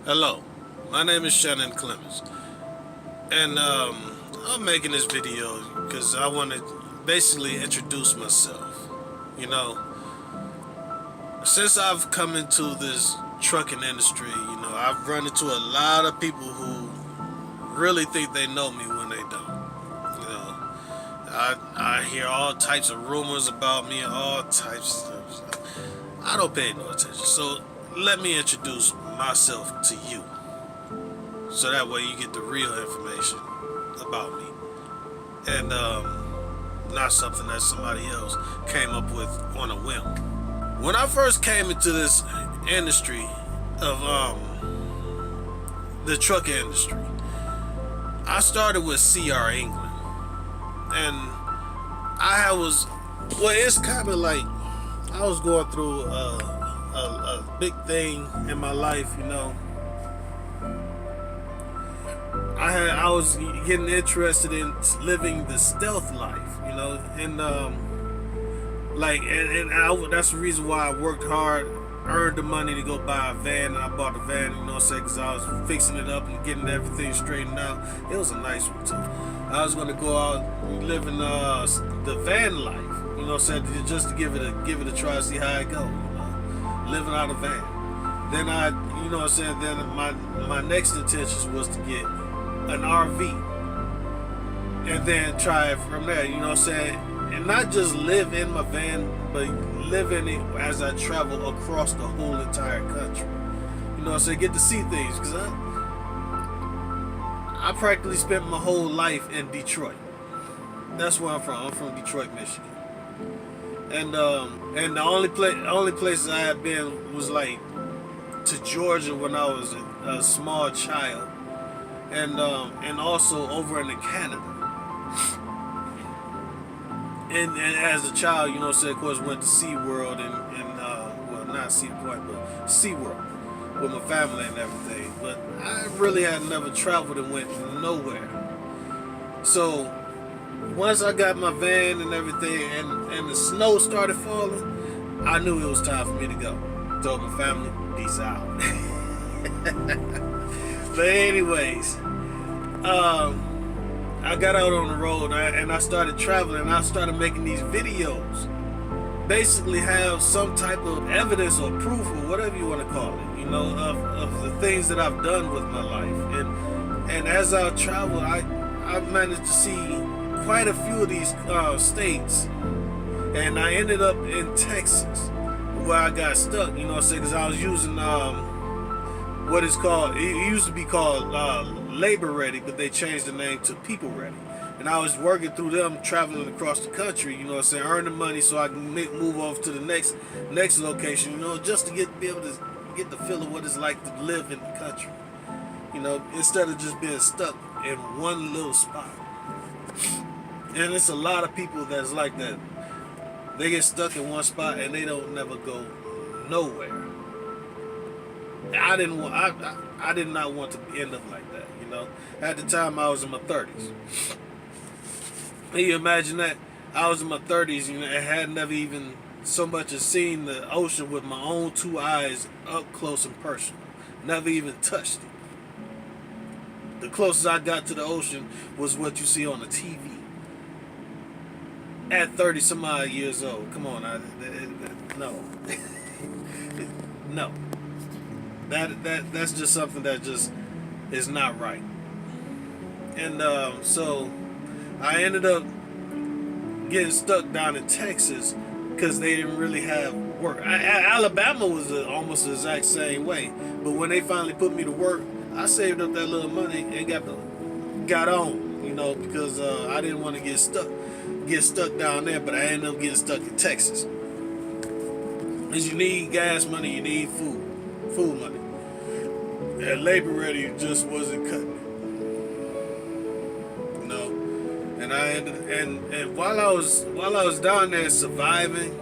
Hello, my name is Shannon Clements, and I'm making this video because I want to basically introduce myself. You know, since I've come into this trucking industry, I've run into a lot of people who really think they know me when they don't. You know, I hear all types of rumors about me and all types of stuff. I don't pay no attention, so let me introduce myself to you so that way you get the real information about me and not something that somebody else came up with on a whim. When I first came into this industry of the truck industry, I started with CR England, and I was it's kind of like I was going through a big thing in my life. I was getting interested in living the stealth life, and that's the reason why I worked hard, earned the money to go buy a van, and I bought a van, because I was fixing it up and getting everything straightened out. It was a nice one too. I was gonna go out and live in the van life, just to give it a try, see how it go, living out of van. Then then my next intentions was to get an RV and then try it from there, and not just live in my van, but live in it as I travel across the whole entire country, get to see things, because I practically spent my whole life in Detroit. That's where I'm from. I'm from Detroit, Michigan, and the only places I had been was like to Georgia when I was a small child, and also over into Canada. And as a child, of course, went to SeaWorld and well, not Cedar Point, but SeaWorld with my family and everything. But I really had never traveled and went nowhere. So once I got my van and everything, and the snow started falling, I knew it was time for me to go. Told my family, peace out. But anyways, I got out on the road and I started traveling, and I started making these videos. Basically have some type of evidence or proof or whatever you want to call it, of the things that I've done with my life. And as I travel, I managed to see quite a few of these states. And I ended up in Texas, where I got stuck, because I was using what is called, it used to be called Labor Ready, but they changed the name to People Ready. And I was working through them, traveling across the country, earning money so I can move over to the next location, just to be able to get the feel of what it's like to live in the country, instead of just being stuck in one little spot. And it's a lot of people that's like that. They get stuck in one spot and they don't never go nowhere. I did not want to end up like that, At the time, I was in my 30s. Can you imagine that? I was in my 30s, and had never even so much as seen the ocean with my own two eyes up close and personal. Never even touched it. The closest I got to the ocean was what you see on the TV. At 30 some odd years old. Come on, no. No. That's just something that just is not right. And so I ended up getting stuck down in Texas because they didn't really have work. Alabama was almost the exact same way, but when they finally put me to work, I saved up that little money and got on, because I didn't want to get stuck down there, but I ended up getting stuck in Texas. Because you need gas money, you need food money. And Labor Ready just wasn't cutting it. And I ended and while I was down there surviving,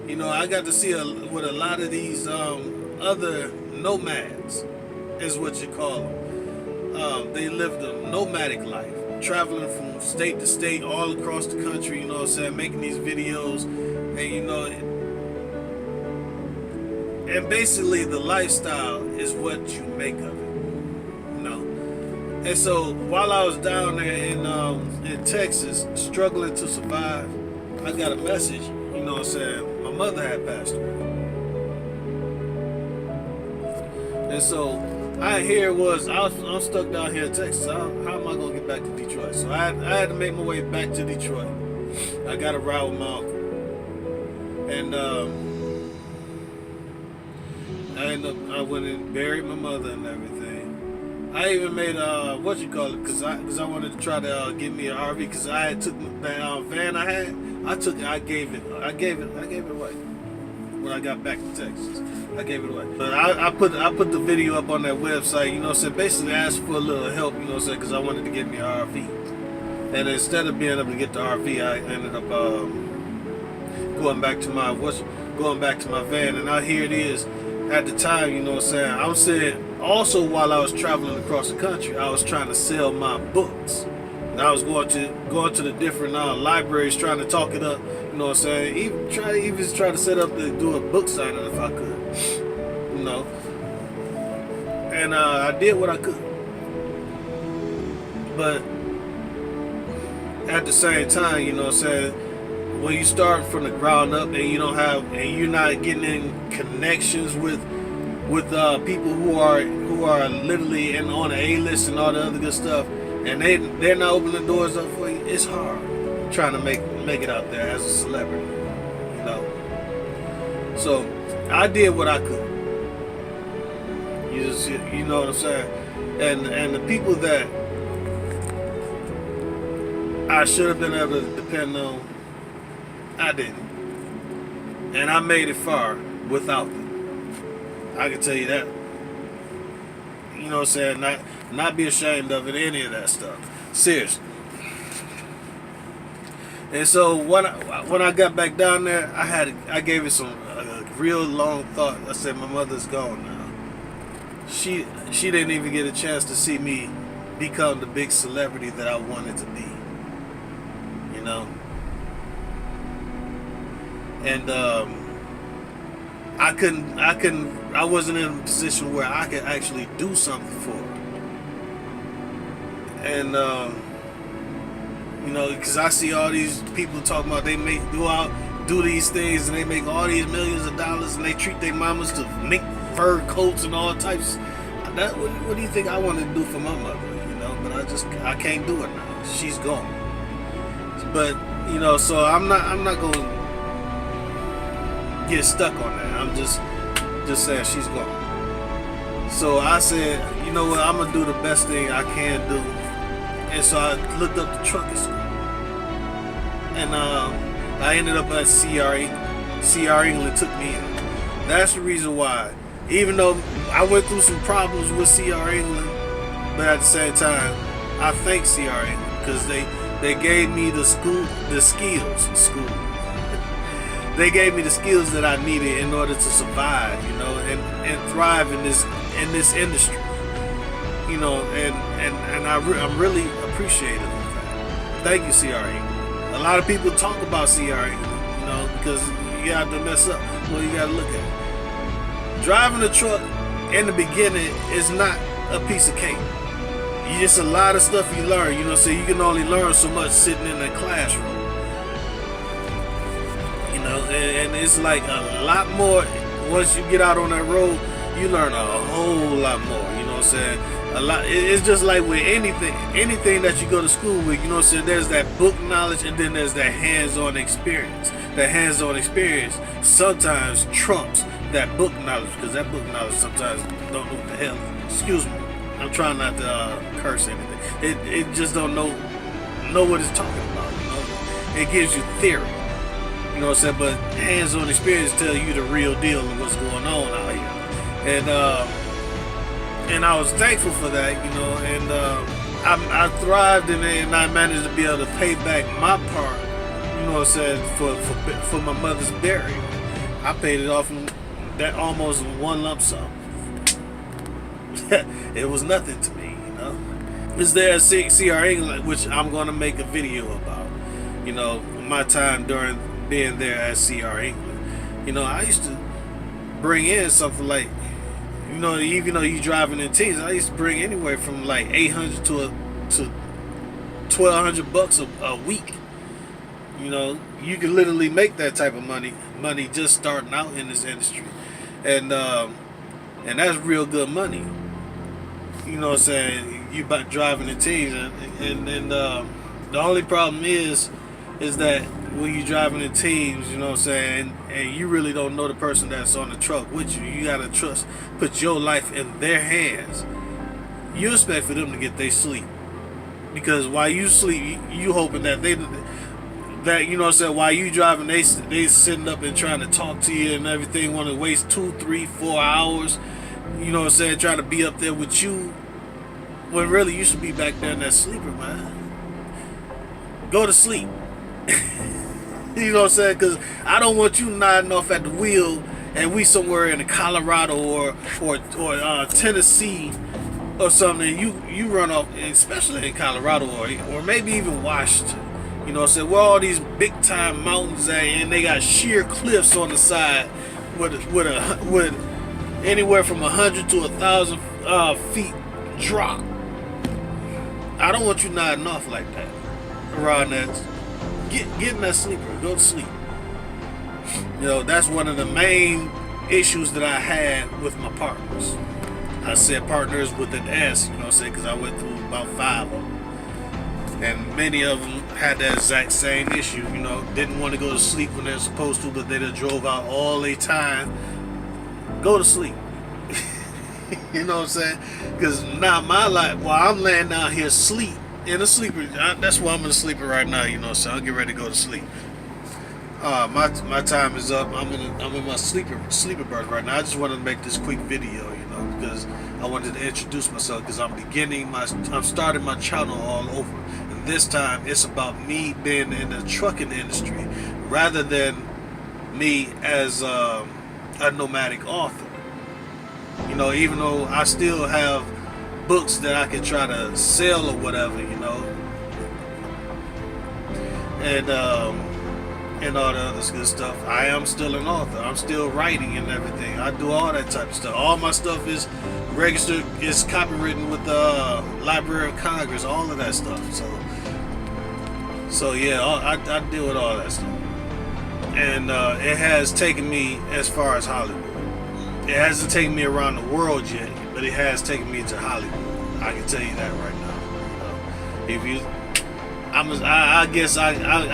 I got to see what a lot of these other nomads is what you call them. They lived a nomadic life, traveling from state to state all across the country, making these videos, and and basically the lifestyle is what you make of it, you know. And so while I was down there in Texas struggling to survive, I got a message, you know what I'm saying. My mother had passed away, and so here it was. I'm stuck down here in Texas. How am I gonna get back to Detroit? So I had to make my way back to Detroit. I got a ride with my uncle, and I went and buried my mother and everything. I even made because I wanted to try to get me an RV, because I had took that van I had. I gave it away when I got back to Texas. I gave it away. But I put the video up on that website, you know what I'm saying, basically asked for a little help, you know what I'm saying, because I wanted to get me an RV. And instead of being able to get the RV, I ended up going back to my van. And now here it is. At the time, you know what I'm saying, I'm saying also while I was traveling across the country, I was trying to sell my books. And I was going to the different libraries, trying to talk it up, you know what I'm saying, even try to set up to do a book signing if I could, you know. And I did what I could. But at the same time, you know what I'm saying, when you start from the ground up and you're not getting in connections with people who are literally on the A-list and all the other good stuff, and they're not opening the doors up for you, it's hard trying to make it out there as a celebrity, you know. So I did what I could. You know what I'm saying? And the people that I should have been able to depend on, I didn't. And I made it far without them. I can tell you that. You know what I'm saying? Not be ashamed of it, any of that stuff. Seriously. And so when I got back down there, I gave it a real long thought. I said, my mother's gone now. She didn't even get a chance to see me become the big celebrity that I wanted to be. You know? And I wasn't in a position where I could actually do something for her. And you know, because I see all these people talking about they do these things and they make all these millions of dollars and they treat their mamas to make fur coats and all types. What do you think I wanted to do for my mother? You know, but I can't do it now. She's gone. But you know, so I'm not gonna get stuck on that. I'm just saying she's gone. So I said, you know what, I'm gonna do the best thing I can do. And so I looked up the trucking school. And I ended up at CR England. CR England took me in. That's the reason why. Even though I went through some problems with CR England, but at the same time, I thank CR England because they gave me the skills. They gave me the skills that I needed in order to survive, you know, and thrive in this industry, you know, and I'm really appreciative of that. Thank you, CR England. A lot of people talk about CR England, you know, because you have to mess up. Well, you got to look at it. Driving a truck in the beginning is not a piece of cake. It's a lot of stuff you learn, you know, so you can only learn so much sitting in a classroom. You know, and it's like a lot more. Once you get out on that road, you learn a whole lot more, you know what I'm saying? A lot. It's just like with anything that you go to school with, you know what I'm saying? There's that book knowledge and then there's that hands-on experience. That hands-on experience sometimes trumps that book knowledge, because that book knowledge sometimes don't know what the hell. Excuse me. I'm trying not to curse anything. It just don't know what it's talking about, you know? It gives you theory. You know what I'm saying? But hands-on experience tell you the real deal of what's going on out here. And I was thankful for that, you know, and I thrived in it, and I managed to be able to pay back my part, you know what I'm saying, for my mother's burial. I paid it off in that almost one lump sum. It was nothing to me, you know. Is there a CR England, which I'm going to make a video about, you know, my time during being there at CR England. You know, I used to bring in something like, even though you driving in teams, I used to bring anywhere from like 800 to 1,200 bucks a week. You can literally make that type of money just starting out in this industry, and that's real good money. You know what I'm saying? You about driving in teams, and the only problem is that when you driving in teams, you know what I'm saying, and you really don't know the person that's on the truck with you. You gotta put your life in their hands. You expect for them to get their sleep, because while you sleep, you hoping that you know what I'm saying, while you driving, they sitting up and trying to talk to you and everything, want to waste 2, 3, 4 hours. You know what I'm saying, trying to be up there with you, when really you should be back there in that sleeper, man. Go to sleep. You know what I'm saying? Because I don't want you nodding off at the wheel and we somewhere in Colorado or Tennessee or something. You run off, especially in Colorado or maybe even Washington. You know what I'm saying? Where all these big time mountains at, and they got sheer cliffs on the side with anywhere from 100 to 1,000 feet drop. I don't want you nodding off like that around that. Get in that sleeper. Go to sleep. That's one of the main issues that I had with my partners. I said partners with an S, you know what I'm saying, because I went through about 5 of them. And many of them had that exact same issue, didn't want to go to sleep when they're supposed to, but they done drove out all their time. Go to sleep. You know what I'm saying? Because now my life, while I'm laying down here asleep, in a sleeper, that's why I'm in a sleeper right now, so I'll get ready to go to sleep. My time is up. I'm in my sleeper berth right now. I just wanted to make this quick video, because I wanted to introduce myself, because I'm starting my channel all over. And this time it's about me being in the trucking industry rather than me as a nomadic author. Even though I still have books that I can try to sell or whatever, and all the other good stuff. I am still an author. I'm still writing and everything. I do all that type of stuff. All my stuff is registered, is copywritten with the Library of Congress, all of that stuff. So yeah, I deal with all that stuff. And it has taken me as far as Hollywood. It hasn't taken me around the world yet, but it has taken me to Hollywood. I can tell you that right now. If you, I guess I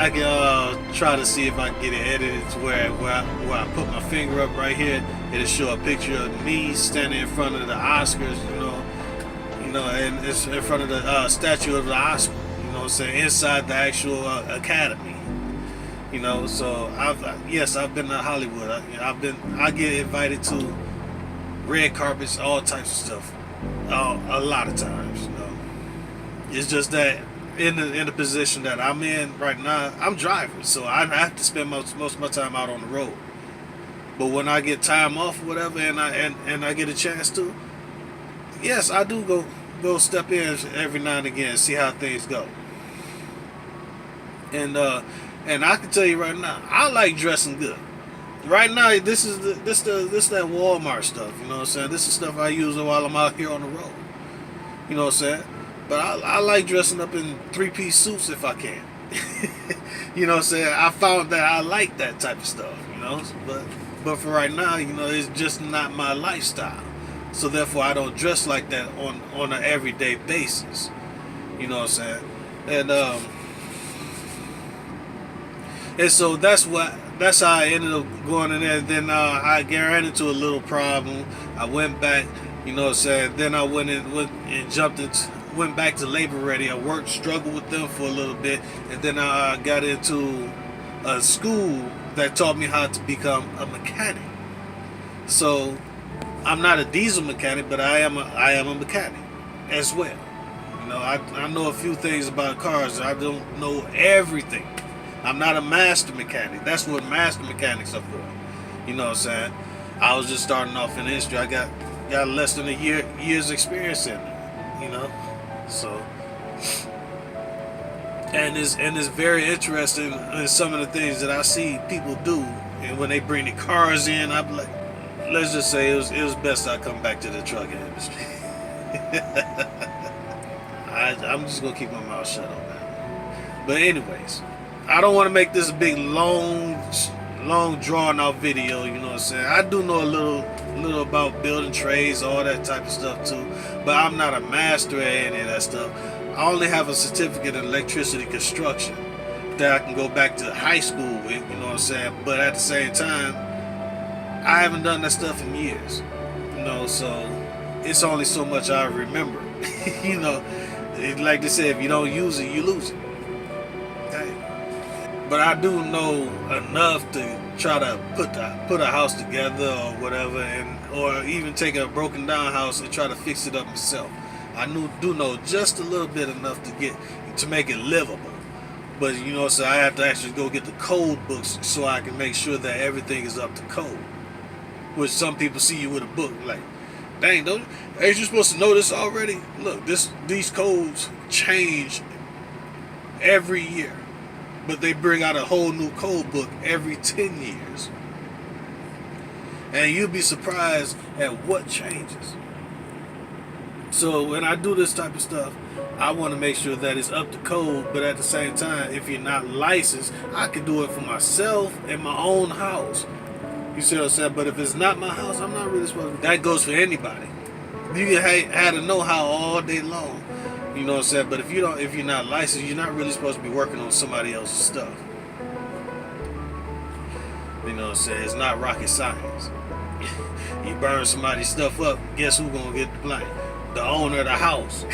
can try to see if I can get it edited to where I put my finger up right here. It'll show a picture of me standing in front of the Oscars, and it's in front of the statue of the Oscar. You know what I'm saying? Inside the actual Academy. So I've been to Hollywood. I get invited to red carpets, all types of stuff, a lot of times. It's just that in the position that I'm in right now, I'm driving, so I have to spend most of my time out on the road. But when I get time off, whatever, and I get a chance to, yes, I do go step in every now and again and see how things go. And I can tell you right now, I like dressing good. Right now, this that Walmart stuff. You know what I'm saying? This is stuff I use while I'm out here on the road. You know what I'm saying? But I like dressing up in 3-piece suits if I can. You know what I'm saying? I found that I like that type of stuff. But for right now, it's just not my lifestyle. So therefore, I don't dress like that on an everyday basis. You know what I'm saying? And so that's how I ended up going in there. Then I ran into a little problem. I went back, you know what I'm saying. Then I went back to Labor Ready. I struggled with them for a little bit, and then I got into a school that taught me how to become a mechanic. So I'm not a diesel mechanic, but I am a mechanic as well. I know a few things about cars. I don't know everything. I'm not a master mechanic. That's what master mechanics are for. You know what I'm saying? I was just starting off in the industry. I got less than a year's experience in it. So, and it's very interesting in some of the things that I see people do. And when they bring the cars in, I'm like, let's just say it was best I come back to the trucking industry. I'm just gonna keep my mouth shut on that. But anyways, I don't want to make this a big long drawn out video. You know what I'm saying? I do know a little about building trades, all that type of stuff too, but I'm not a master at any of that stuff. I only have a certificate in electricity construction that I can go back to high school with. You know what I'm saying? But at the same time, I haven't done that stuff in years. You know, so it's only so much I remember. You know, like they say, if you don't use it, you lose it. Okay. But I do know enough to try to put a house together or whatever, or even take a broken down house and try to fix it up myself. I do know just a little bit enough to make it livable. But you know, so I have to actually go get the code books so I can make sure that everything is up to code. Which some people see you with a book like, dang, ain't you supposed to know this already? Look, these codes change every year, but they bring out a whole new code book every 10 years. And you'll be surprised at what changes. So when I do this type of stuff, I want to make sure that it's up to code, but at the same time, if you're not licensed, I can do it for myself in my own house. You see what I'm saying? But if it's not my house, I'm not really supposed to. That goes for anybody. You can have the know-how all day long. You know what I'm saying? But if you're not licensed, you're not really supposed to be working on somebody else's stuff. You know what I'm saying? It's not rocket science. You burn somebody's stuff up, guess who's gonna get the blame? The owner of the house.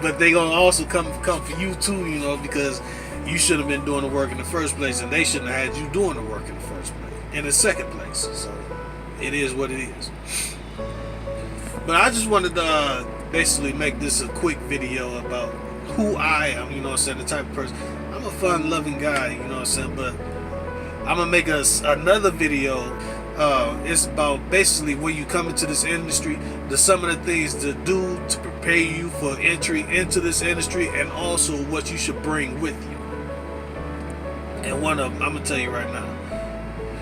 But they gonna also come for you too, you know, because you should have been doing the work in the first place, and they shouldn't have had you doing the work in the first place, in the second place. So it is what it is. But I just wanted to basically make this a quick video about who I am, you know what I'm saying, the type of person. I'm a fun loving guy, you know what I'm saying, but I'm gonna make another video. It's about basically when you come into this industry, some of the things to do to prepare you for entry into this industry, and also what you should bring with you. And one of them, I'm gonna tell you right now.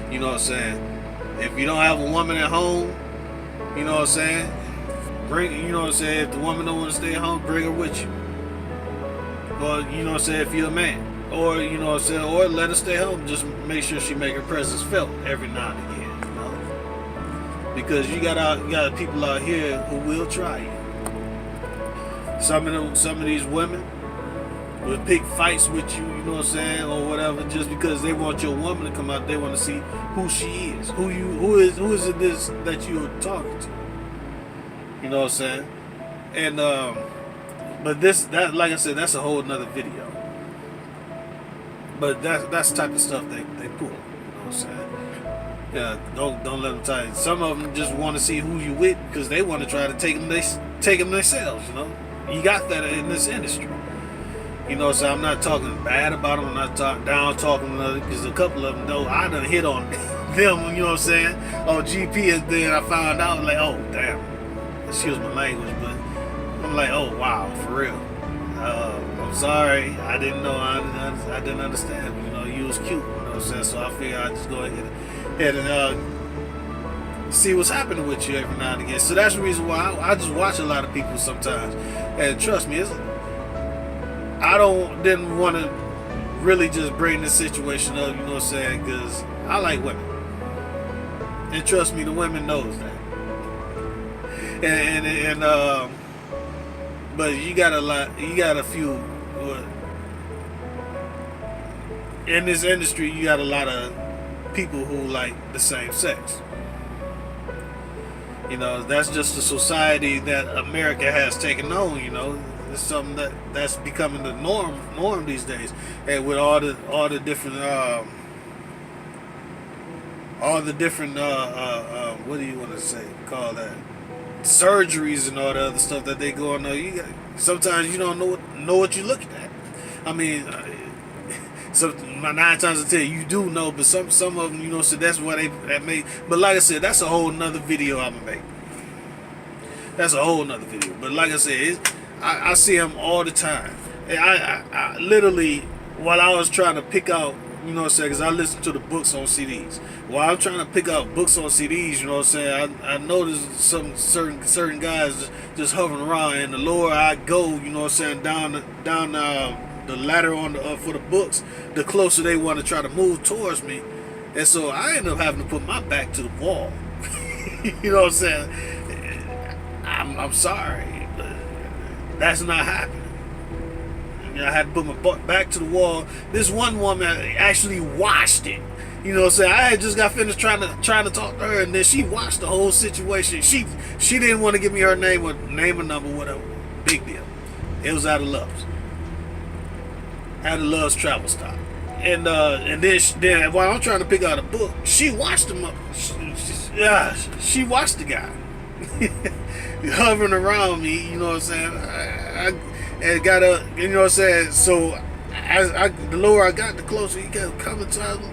You know what I'm saying? If you don't have a woman at home, you know what I'm saying? You know what I'm saying? If the woman don't want to stay at home, bring her with you. Or you know what I'm saying? If you're a man, or you know what I'm saying, or let her stay home. Just make sure she make her presence felt every now and again. Because you got people out here who will try you. Some of these women will pick fights with you, you know what I'm saying, or whatever, just because they want your woman to come out. They want to see who she is, who is it this that you're talking to. You know what I'm saying? And but that like I said, that's a whole nother video. But that's the type of stuff they pull. You know what I'm saying? Yeah, don't let them tell you. Some of them just want to see who you with because they want to try to take them themselves. You know, you got that in this industry. You know, so I'm not talking bad about them. I'm not talking because a couple of them though I done hit on them. You know what I'm saying? On GP, and then I found out like, oh damn, excuse my language, but I'm like, oh wow, for real. I'm sorry, I didn't know. I didn't understand. You know, you was cute. You know what I'm saying? So I figured I'd just go ahead and see what's happening with you every now and again. So that's the reason why I just watch a lot of people sometimes. And trust me, I didn't want to really just bring this situation up, you know what I'm saying, because I like women. And trust me, the women knows that. But you got a few in this industry. You got a lot of people who like the same sex. You know, that's just the society that America has taken on. You know, it's something that's becoming the norm these days. And with all the different what do you want to say? Call that surgeries and all the other stuff that they go on. Sometimes you don't know what you're looking at. I mean. So 9 times out of 10 you do know, but some of them, you know, so that's why that made. But like I said, that's a whole nother video I'm gonna make. That's a whole nother video. But like I said, I see them all the time. And I literally, while I was trying to pick out you know what I'm saying, because I listen to the books on CDs. While I'm trying to pick out books on CDs, you know what I'm saying, I notice some certain guys just hovering around, and the lower I go, you know what I'm saying, down the ladder on for the books, the closer they want to try to move towards me. And so I end up having to put my back to the wall. You know what I'm saying? I'm sorry, but that's not happening. I had to put my back to the wall. This one woman actually watched it. You know what I'm saying? I had just got finished trying to talk to her, and then she watched the whole situation. She didn't want to give me her name or number, whatever. Big deal. It was out of Love's. Out of Love's travel stop. And then while I'm trying to pick out a book, she watched him. She watched the guy hovering around me. You know what I'm saying? And got up, you know what I'm saying? So, the lower I got, the closer he kept coming to me.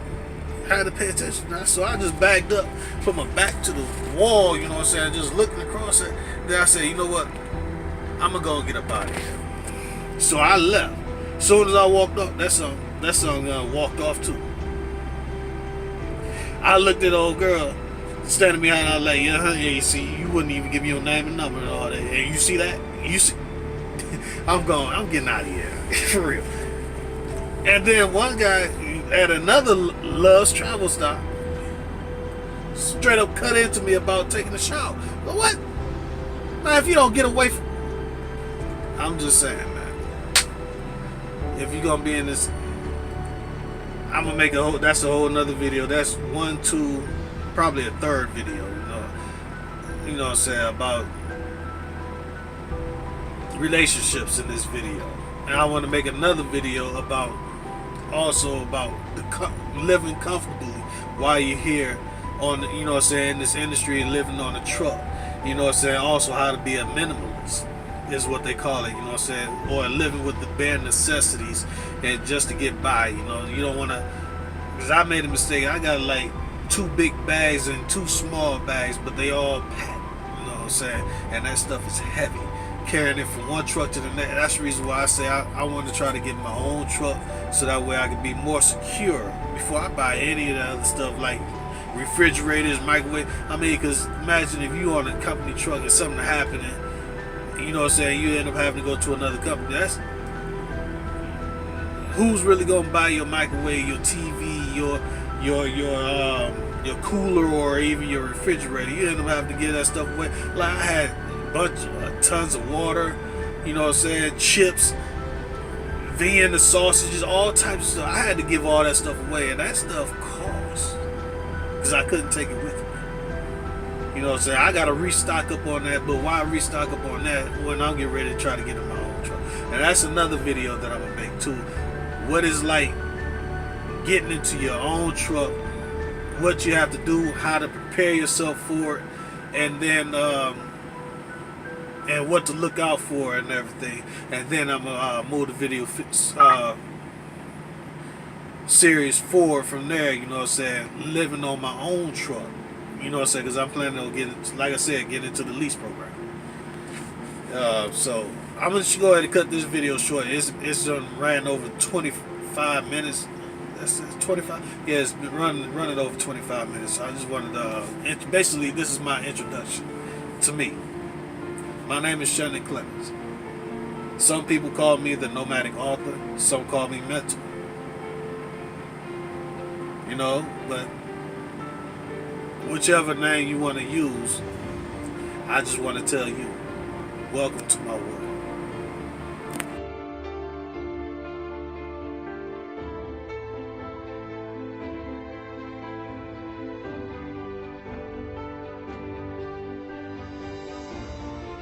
I had to pay attention now. So I just backed up, put my back to the wall, you know what I'm saying? Just looking across it. Then I said, you know what? I'm going to go and get up out of here. So I left. As soon as I walked up, that song walked off too. I looked at the old girl standing behind her like, yeah, you see, you wouldn't even give me your name and number and all that. And you see that? You see? I'm getting out of here. For real. And then one guy at another Love's travel stop straight up cut into me about taking a shower. But what? Man, if you don't get away from... I'm just saying, man. If you're going to be in this... I'm going to make that's a whole nother video. That's 1, 2, probably a third video, you know what I'm saying, about relationships in this video. And I want to make another video about living comfortably while you're here on, you know what I'm saying, in this industry and living on a truck. You know what I'm saying? Also how to be a minimalist is what they call it, you know what I'm saying? Or living with the bare necessities and just to get by, you know. You don't want to, because I made a mistake. I got like 2 big bags and 2 small bags, but they all packed, you know what I'm saying? And that stuff is heavy. Carrying it from one truck to the next. That's the reason why I say I want to try to get my own truck so that way I can be more secure before I buy any of the other stuff like refrigerators, microwave. I mean, because imagine if you on a company truck and something happening, you know what I'm saying, you end up having to go to another company. That's who's really gonna buy your microwave, your TV, your cooler, or even your refrigerator. You end up having to get that stuff away. Like I had tons of water, you know what I'm saying, chips, Vienna sausages, all types of stuff. I had to give all that stuff away, and that stuff costs because I couldn't take it with me. You know what I'm saying? I got to restock up on that, but why restock up on that when I'm getting ready to try to get in my own truck? And that's another video that I'm going to make too. What it's like getting into your own truck, what you have to do, how to prepare yourself for it, and then and what to look out for and everything. And then I'm gonna move the video series 4 from there, you know what I'm saying, living on my own truck, you know what I'm saying, because I'm planning on getting, like I said, get into the lease program. So I'm gonna just go ahead and cut this video short. It's ran over 25 minutes. That's 25. Yeah, it's been running over 25 minutes. So I just wanted to basically, this is my introduction to me. My name is Shannon Clements. Some people call me the nomadic author. Some call me mentor. You know, but whichever name you want to use, I just want to tell you, welcome to my world.